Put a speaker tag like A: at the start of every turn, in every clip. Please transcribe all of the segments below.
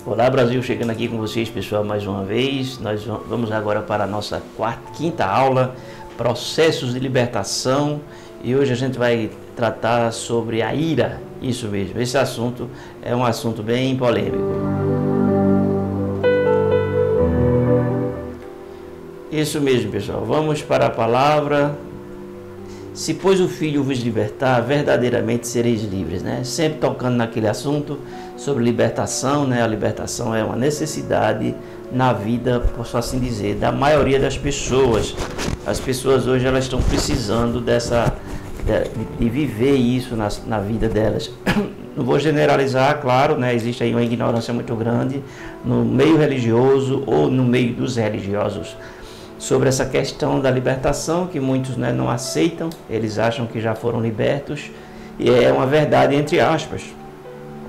A: Olá Brasil, chegando aqui com vocês pessoal mais uma vez. Nós vamos agora para a nossa quinta aula, processos de libertação, e hoje a gente vai tratar sobre a ira. Isso mesmo, esse assunto é um assunto bem polêmico. Isso mesmo pessoal, vamos para a palavra. Se pois o Filho vos libertar, verdadeiramente sereis livres, né? Sempre tocando naquele assunto sobre libertação, né? A libertação é uma necessidade na vida, posso assim dizer, da maioria das pessoas. As pessoas hoje elas estão precisando de viver isso na vida delas. Não vou generalizar, claro, né? Existe aí uma ignorância muito grande no meio religioso ou no meio dos religiosos sobre essa questão da libertação, que muitos, né, não aceitam, eles acham que já foram libertos, e é uma verdade entre aspas,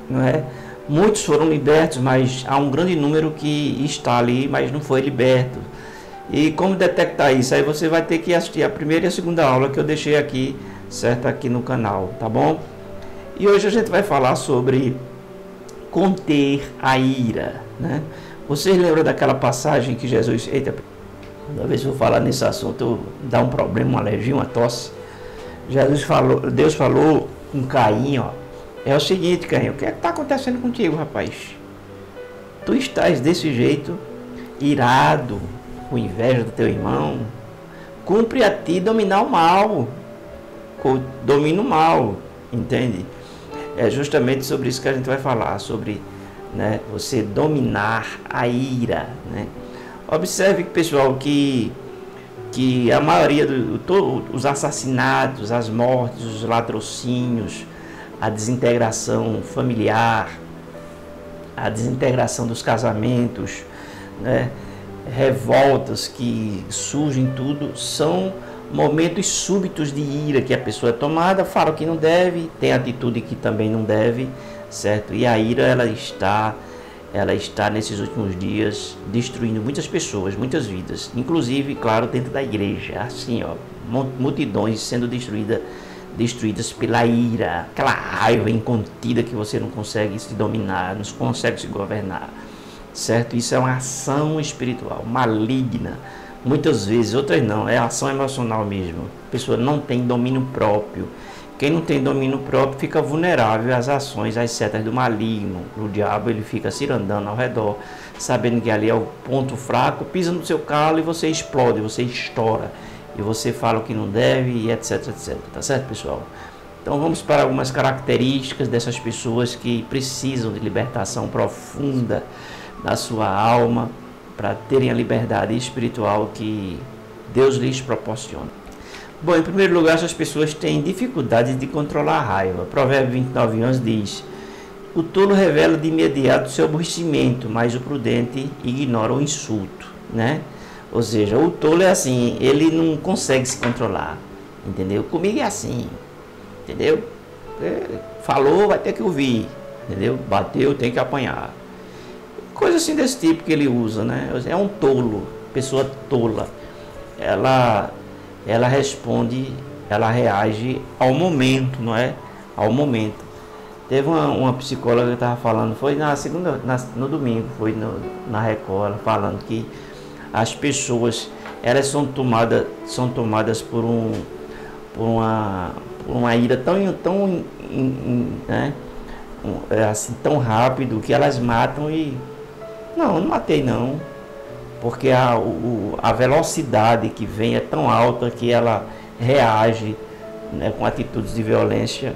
A: não é? Muitos foram libertos, mas há um grande número que está ali, mas não foi liberto. E como detectar isso? Aí você vai ter que assistir a primeira e a segunda aula que eu deixei aqui, certo? Aqui no canal, tá bom? E hoje a gente vai falar sobre conter a ira, né? Vocês lembram daquela passagem que Jesus... Eita, toda vez que eu falar nesse assunto, dá um problema, uma alergia, uma tosse. Deus falou com Caim, ó. É o seguinte, Caim, o que é que está acontecendo contigo, rapaz? Tu estás desse jeito, irado, com inveja do teu irmão. Cumpre a ti dominar o mal. Domina o mal, entende? É justamente sobre isso que a gente vai falar, sobre, né, você dominar a ira, né? Observe, pessoal, que a maioria dos assassinatos, as mortes, os latrocínios, a desintegração familiar, a desintegração dos casamentos, né, revoltas que surgem, tudo são momentos súbitos de ira que a pessoa é tomada, fala que não deve, tem atitude que também não deve, certo? E a ira ela está nesses últimos dias destruindo muitas pessoas, muitas vidas, inclusive, claro, dentro da igreja, assim, ó, multidões sendo destruídas pela ira, aquela raiva incontida que você não consegue se dominar, não consegue se governar, certo? Isso é uma ação espiritual maligna, muitas vezes, outras não, é ação emocional mesmo. A pessoa não tem domínio próprio. Quem não tem domínio próprio fica vulnerável às ações, às setas do maligno. O diabo ele fica cirandando ao redor, sabendo que ali é o ponto fraco, pisa no seu calo e você explode, você estoura. E você fala o que não deve e etc, etc. Tá certo, pessoal? Então vamos para algumas características dessas pessoas que precisam de libertação profunda na sua alma para terem a liberdade espiritual que Deus lhes proporciona. Bom, em primeiro lugar, essas pessoas têm dificuldade de controlar a raiva. Provérbio 29:11 diz: o tolo revela de imediato seu aborrecimento, mas o prudente ignora o insulto, né? Ou seja, o tolo é assim, ele não consegue se controlar, entendeu? Comigo é assim, entendeu? Falou, vai ter que ouvir, entendeu? Bateu, tem que apanhar. Coisa assim desse tipo que ele usa, né? É um tolo, pessoa tola. Ela responde, ela reage ao momento, não é? Ao momento. Teve uma psicóloga que estava falando, foi no domingo, foi na Record, falando que as pessoas, elas são tomadas por uma ira né? Assim, tão rápido que elas matam e... Não matei não. Porque a velocidade que vem é tão alta que ela reage, né, com atitudes de violência,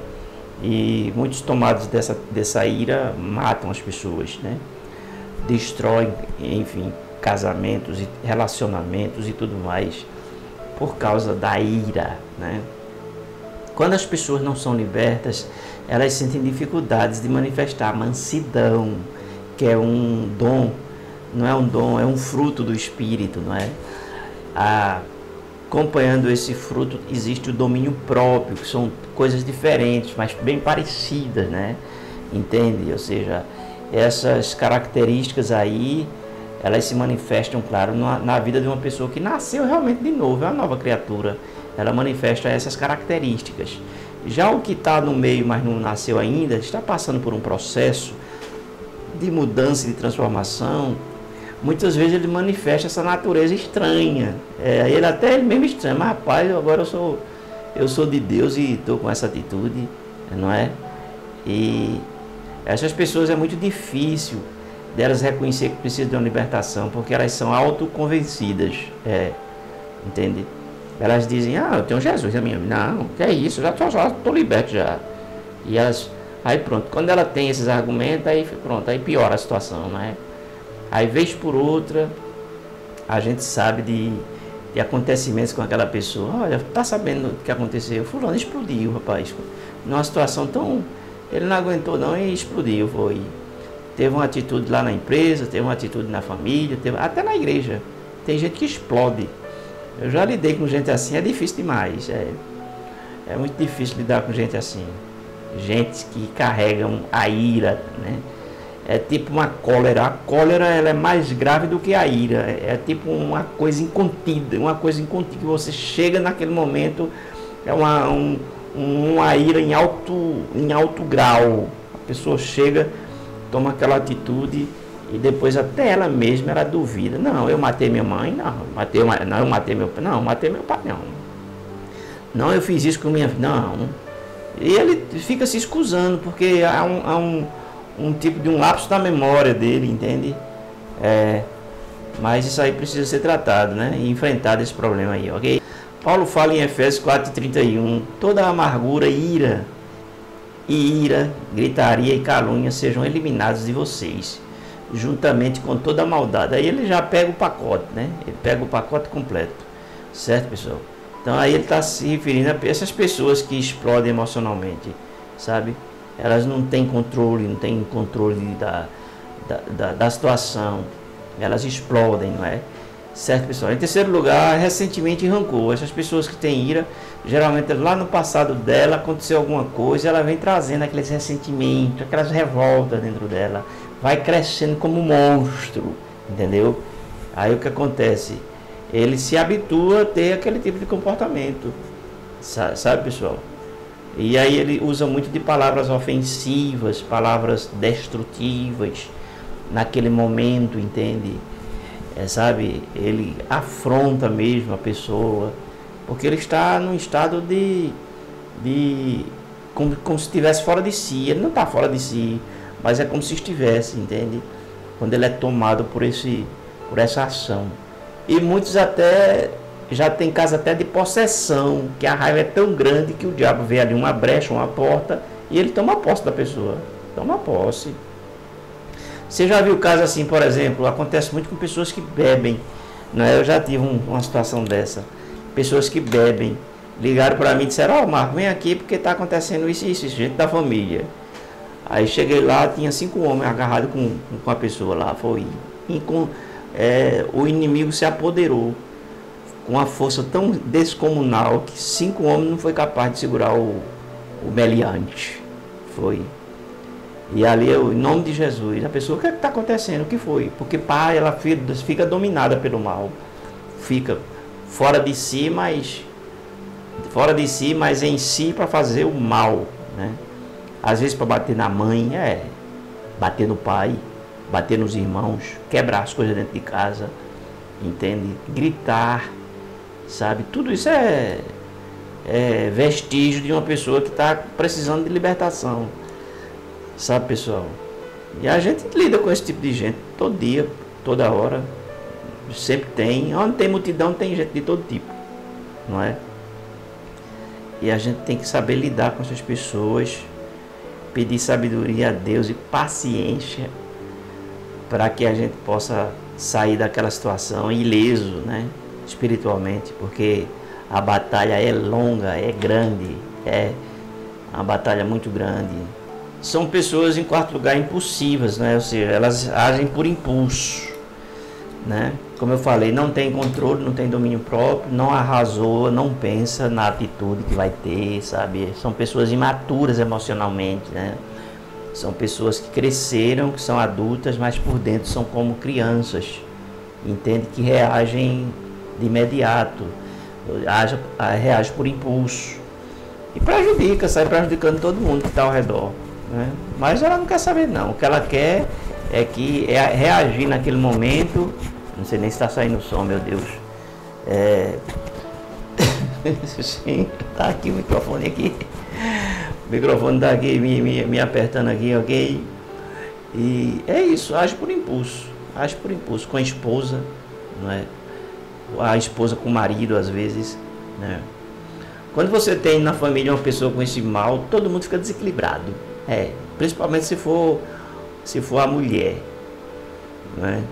A: e muitos tomados dessa ira matam as pessoas, né? Destroem, enfim, casamentos, relacionamentos e tudo mais por causa da ira, né? Quando as pessoas não são libertas, elas sentem dificuldades de manifestar a mansidão, que é um dom. Não é um dom, é um fruto do Espírito, não é? Acompanhando esse fruto existe o domínio próprio, que são coisas diferentes, mas bem parecidas, né? Entende? Ou seja, essas características aí, elas se manifestam, claro, na vida de uma pessoa que nasceu realmente de novo, é uma nova criatura. Ela manifesta essas características. Já o que está no meio, mas não nasceu ainda, está passando por um processo de mudança e de transformação, muitas vezes ele manifesta essa natureza estranha. Ele mesmo estranha, mas rapaz, agora eu sou de Deus e estou com essa atitude, não é? E essas pessoas é muito difícil delas reconhecer que precisam de uma libertação, porque elas são autoconvencidas, entende? Elas dizem, eu tenho Jesus na minha vida. Não, que é isso, já estou liberto já. E elas, aí pronto, quando ela tem esses argumentos, aí pronto, aí piora a situação, não é? Aí vez por outra, a gente sabe de acontecimentos com aquela pessoa. Olha, tá sabendo o que aconteceu? Fulano explodiu, rapaz. Numa situação tão... Ele não aguentou não e explodiu, foi. Teve uma atitude lá na empresa, teve uma atitude na família, até na igreja. Tem gente que explode. Eu já lidei com gente assim, é difícil demais. É muito difícil lidar com gente assim. Gente que carregam a ira, né? É tipo uma cólera. A cólera ela é mais grave do que a ira. É tipo uma coisa incontida, que você chega naquele momento, é uma ira em alto grau. A pessoa chega, toma aquela atitude e depois até ela mesma ela duvida. Não, eu matei minha mãe, eu matei meu pai, não. Não, eu fiz isso com minha filha, não. E ele fica se excusando, porque há um tipo de um lapso da memória dele, entende? Mas isso aí precisa ser tratado, né? E enfrentado esse problema aí, ok? Paulo fala em Efésios 4:31, toda amargura, ira, gritaria e calúnia sejam eliminados de vocês, juntamente com toda a maldade. Aí ele já pega o pacote, né? Ele pega o pacote completo, certo, pessoal? Então aí ele está se referindo a essas pessoas que explodem emocionalmente, sabe? Elas não têm controle da situação, elas explodem, não é? Certo, pessoal? Em terceiro lugar, ressentimento e rancor. Essas pessoas que têm ira, geralmente lá no passado dela aconteceu alguma coisa, ela vem trazendo aqueles ressentimentos, aquelas revoltas dentro dela, vai crescendo como um monstro, entendeu? Aí o que acontece? Ele se habitua a ter aquele tipo de comportamento, sabe, pessoal? E aí ele usa muito de palavras ofensivas, palavras destrutivas naquele momento, entende? Sabe? Ele afronta mesmo a pessoa, porque ele está num estado como se estivesse fora de si. Ele não está fora de si, mas é como se estivesse, entende? Quando ele é tomado por essa ação. E muitos até já tem caso até de possessão, que a raiva é tão grande que o diabo vê ali uma brecha, uma porta, e ele toma posse da pessoa. Toma posse. Você já viu o caso assim, por exemplo, acontece muito com pessoas que bebem, né? Eu já tive uma situação dessa. Pessoas que bebem, ligaram para mim e disseram, Marco, vem aqui porque está acontecendo isso, gente da família. Aí cheguei lá, tinha 5 homens agarrados com a pessoa lá, foi. E o inimigo se apoderou com uma força tão descomunal que 5 homens não foi capaz de segurar o meliante. Foi. E ali, em nome de Jesus, a pessoa, o que está acontecendo? O que foi? Porque ela fica dominada pelo mal. Fica fora de si, mas em si para fazer o mal, né? Às vezes para bater na mãe, bater no pai, bater nos irmãos, quebrar as coisas dentro de casa, entende? Gritar, sabe? Tudo isso é vestígio de uma pessoa que está precisando de libertação, sabe, pessoal? E a gente lida com esse tipo de gente todo dia, toda hora, sempre tem. Onde tem multidão tem gente de todo tipo, não é? E a gente tem que saber lidar com essas pessoas, pedir sabedoria a Deus e paciência para que a gente possa sair daquela situação ileso, né? Espiritualmente, porque a batalha é longa, é grande, é uma batalha muito grande. São pessoas, em quarto lugar, impulsivas, né? Ou seja, elas agem por impulso, né? Como eu falei, não tem controle, não tem domínio próprio, não arrasou, não pensa na atitude que vai ter, sabe? São pessoas imaturas emocionalmente, né? São pessoas que cresceram, que são adultas, mas por dentro são como crianças, entende? Que reagem de imediato, reage por impulso e sai prejudicando todo mundo que está ao redor, né? Mas ela não quer saber não, o que ela quer é que é reagir naquele momento. Não sei nem se está saindo o som, meu Deus. Sim, tá aqui o microfone aqui. O microfone tá aqui me apertando aqui, ok? E é isso, age por impulso. Age por impulso com a esposa, não é? A esposa com o marido, às vezes, né? Quando você tem na família uma pessoa com esse mal, todo mundo fica desequilibrado. Principalmente se for a mulher, né?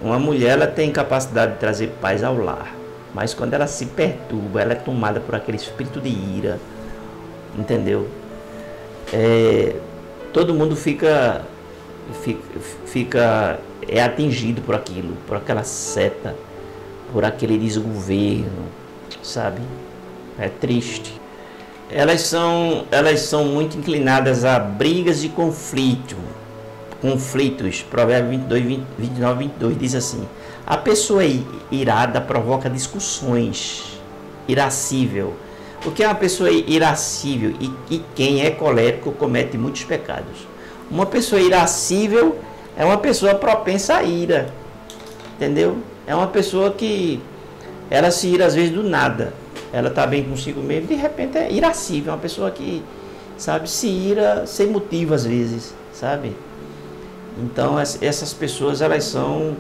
A: Uma mulher, ela tem capacidade de trazer paz ao lar, mas quando ela se perturba, ela é tomada por aquele espírito de ira, entendeu? Todo mundo fica atingido por aquilo, por aquela seta, por aquele desgoverno, sabe? É triste. Elas são muito inclinadas a brigas e conflitos. Provérbios 29, 22 diz assim: a pessoa irada provoca discussões. Irascível. O que é uma pessoa irascível? E quem é colérico comete muitos pecados. Uma pessoa irascível é uma pessoa propensa à ira, entendeu? É uma pessoa que ela se ira às vezes do nada. Ela está bem consigo mesmo, de repente é irascível, é uma pessoa que, sabe, se ira sem motivo às vezes, sabe? Então essas pessoas, elas são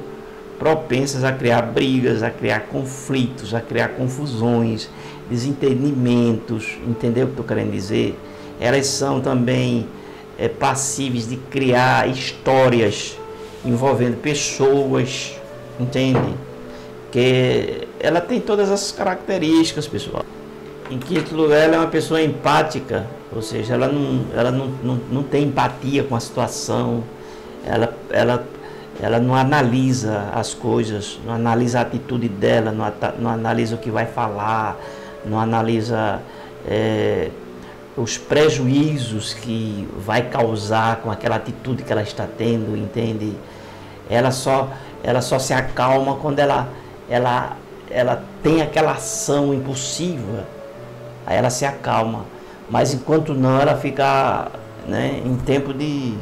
A: propensas a criar brigas, a criar conflitos, a criar confusões, desentendimentos, entendeu o que estou querendo dizer? Elas são também passíveis de criar histórias envolvendo pessoas, entende? Que ela tem todas essas características, pessoal. Em quinto lugar, ela é uma pessoa empática, ou seja, ela não tem empatia com a situação, ela não analisa as coisas, não analisa a atitude dela, não analisa o que vai falar, não analisa os prejuízos que vai causar com aquela atitude que ela está tendo, entende? Ela só se acalma quando ela tem aquela ação impulsiva, aí ela se acalma, mas enquanto não, ela fica, né, em tempo de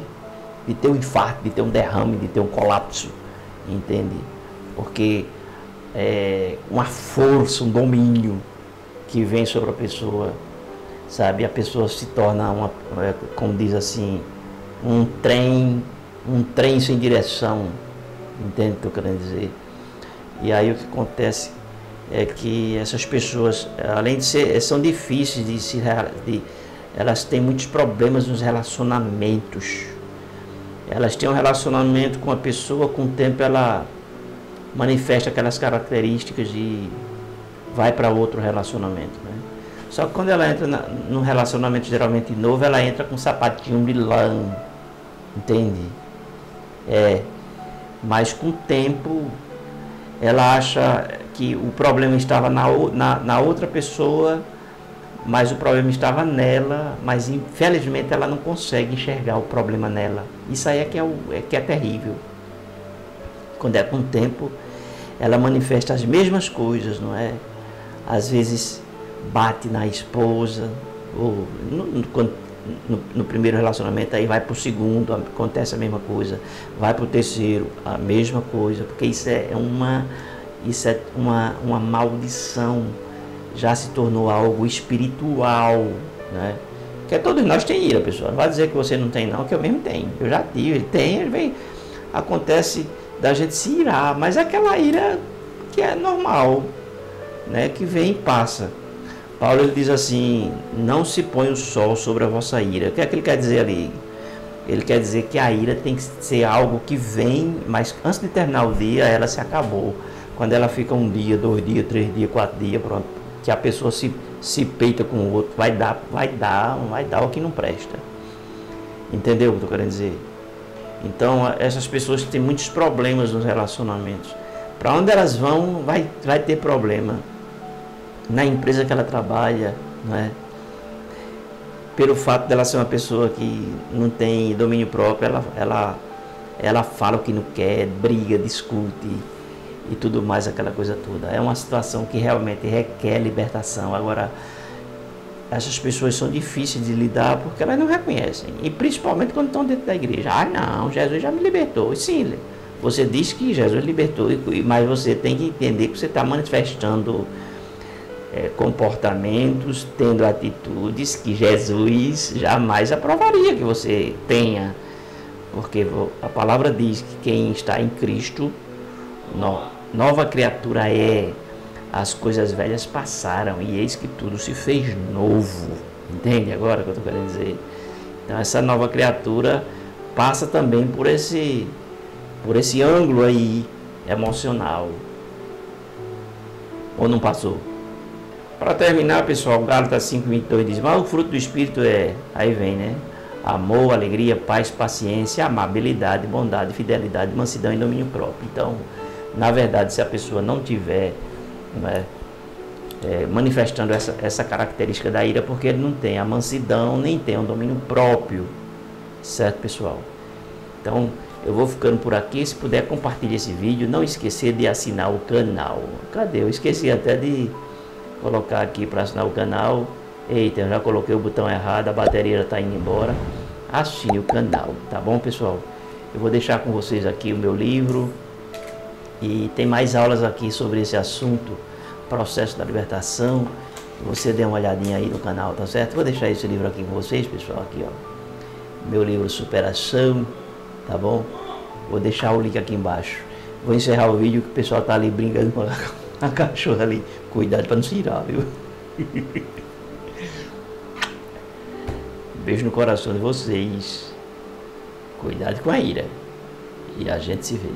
A: ter um infarto, de ter um derrame, de ter um colapso, entende? Porque uma força, um domínio que vem sobre a pessoa, sabe? A pessoa se torna como diz assim, um trem sem direção, entende o que eu estou querendo dizer? E aí o que acontece é que essas pessoas, além de são difíceis elas têm muitos problemas nos relacionamentos. Elas têm um relacionamento com a pessoa, com o tempo ela manifesta aquelas características e vai para outro relacionamento, né? Só que quando ela entra num relacionamento geralmente novo, ela entra com um sapatinho de lã, entende? Mas com o tempo ela acha que o problema estava na outra pessoa, mas o problema estava nela, mas infelizmente ela não consegue enxergar o problema nela. Isso aí que é terrível. Quando é com o tempo, ela manifesta as mesmas coisas, não é? Às vezes bate na esposa, ou no primeiro relacionamento, aí vai para o segundo, acontece a mesma coisa, vai para o terceiro, a mesma coisa, porque isso é uma maldição, já se tornou algo espiritual, né? Porque todos nós tem ira, pessoal. Não vai dizer que você não tem, não, que eu mesmo tenho. Eu já tive, acontece da gente se irar, mas é aquela ira que é normal, né? Que vem e passa. Paulo, ele diz assim: não se põe o sol sobre a vossa ira. O que é que ele quer dizer ali? Ele quer dizer que a ira tem que ser algo que vem, mas antes de terminar o dia, ela se acabou. Quando ela fica 1 dia, 2 dias, 3 dias, 4 dias, pronto, que a pessoa se peita com o outro, vai dar o que não presta. Entendeu o que eu estou querendo dizer? Então, essas pessoas têm muitos problemas nos relacionamentos. Para onde elas vão, vai ter problema. Na empresa que ela trabalha, né? Pelo fato dela ser uma pessoa que não tem domínio próprio, ela fala o que não quer, briga, discute e tudo mais, aquela coisa toda. É uma situação que realmente requer libertação. Agora, essas pessoas são difíceis de lidar porque elas não reconhecem. E principalmente quando estão dentro da igreja. Ah, não, Jesus já me libertou. E sim, você diz que Jesus libertou, mas você tem que entender que você está manifestando comportamentos, tendo atitudes que Jesus jamais aprovaria que você tenha. Porque a palavra diz que quem está em Cristo, nova criatura é. As coisas velhas passaram e eis que tudo se fez novo. Entende agora o que eu estou querendo dizer? Então essa nova criatura passa também por esse ângulo aí emocional. Ou não passou? Para terminar, pessoal, Gálatas 5:22 diz: mas o fruto do Espírito aí vem, né? Amor, alegria, paz, paciência, amabilidade, bondade, fidelidade, mansidão e domínio próprio. Então, na verdade, se a pessoa não tiver manifestando essa característica da ira, porque ele não tem a mansidão, nem tem o domínio próprio, certo, pessoal? Então, eu vou ficando por aqui. Se puder, compartilhe esse vídeo. Não esquecer de assinar o canal. Cadê? Eu esqueci até de colocar aqui para assinar o canal. Eita, eu já coloquei o botão errado, a bateria já está indo embora. Assine o canal, tá bom, pessoal? Eu vou deixar com vocês aqui o meu livro. E tem mais aulas aqui sobre esse assunto, processo da libertação. Você dê uma olhadinha aí no canal, tá certo? Vou deixar esse livro aqui com vocês, pessoal, aqui, ó. Meu livro Superação, tá bom? Vou deixar o link aqui embaixo. Vou encerrar o vídeo que o pessoal tá ali brincando com a cachorra ali. Cuidado para não se irar, viu? Beijo no coração de vocês. Cuidado com a ira. E a gente se vê.